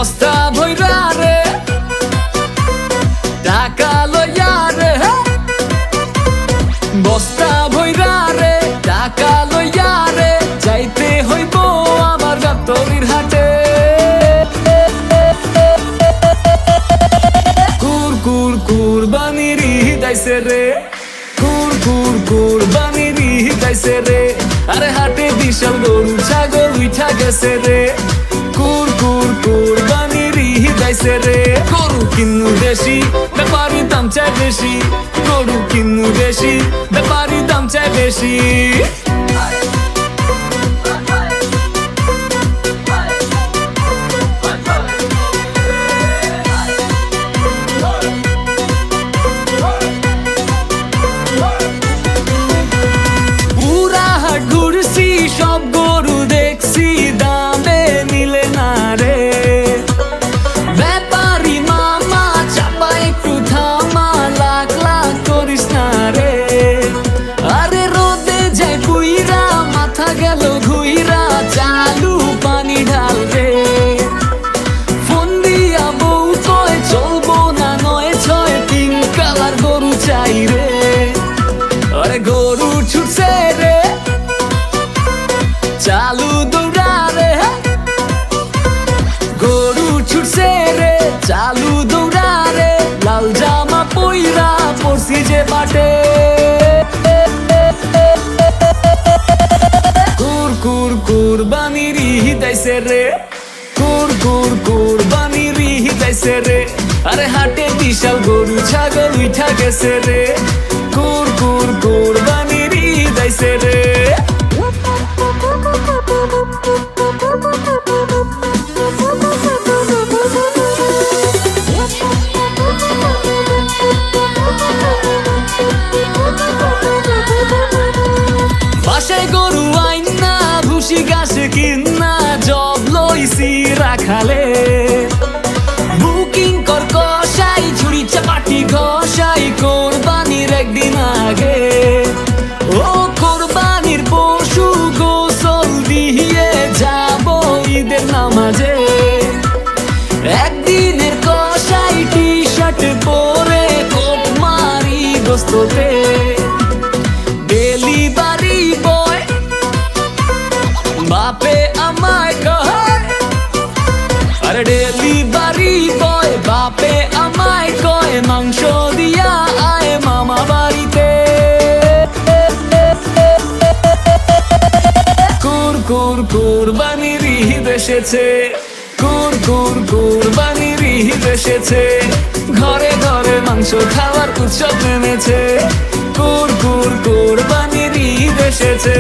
বস্তা ভইরা রে টাকা লইয়া রে, বস্তা ভইরা রে টাকা লইয়া রে যাইতে হইব আমার গাবতলীর হাটে। কুরবানির ঈদ আইছে রে, কুরবানির ঈদ আইছে রে, আরে হাটে বিশাল গরু ছাগল উঠা গেছে রে। কুরবানির ঈদ আইছে রে, গরু কিন্নু বেশি ব্যাপারী দাম চাই বেশি, গরু কিন্নু বেশি ব্যাপারী দাম চাই বেশি। সব গরু দেখছি দামে মিলে না রে, ব্যাপারী মামা চাপা একটু থামা, লাখ লাখ করিস না রে। আরে রোদে যায় বুইরা মাথা গেল ঘুইরা, চালু পানি ঢাল রে। ফোন দিয়া বউ কয় চলবো না ৯-৬ তিন কালার গরু চাই রে। আরে গরু ছুটছে রে চালু দৌড়া রে, গরু ছুটছে রে চালু দৌড়া রে, লাল জামা পইরা পড়ছি যে বাটে। কুরবানির ঈদ আইছে রে, কুরবানির ঈদ আইছে রে, আরে হাটে বিশাল গরু ছাগল উঠা গেছে রে। কুরবানির ঈদ আইছে রে। বাসায় গরু আইনা ভুসি ঘাস কিনা জব লইছি রাখালে, বুকিং কর কষাই ঝুড়ি চাপাটি ঘষাই কোরবানির একদিন আগে। ও কোরবানির পশু গোসল দিয়ে যাব ঈদের নামাজে, একদিনের কষাই টি শার্ট পরে কোপ মারি গোস্ততে। ডেলিভারি বয় বাপে আমায় কয়, আরে ডেলিভারি বয় বাপে আমায় কয় মাংস দিয়া আয় মামা বাড়িতে। কুরবানির ঈদ এসেছে, কুরবানির ঈদ এসেছে, ঘরে ঘরে মাংস খাওয়ার উৎসব নেমেছে। কুরবানির ঈদ এসেছে।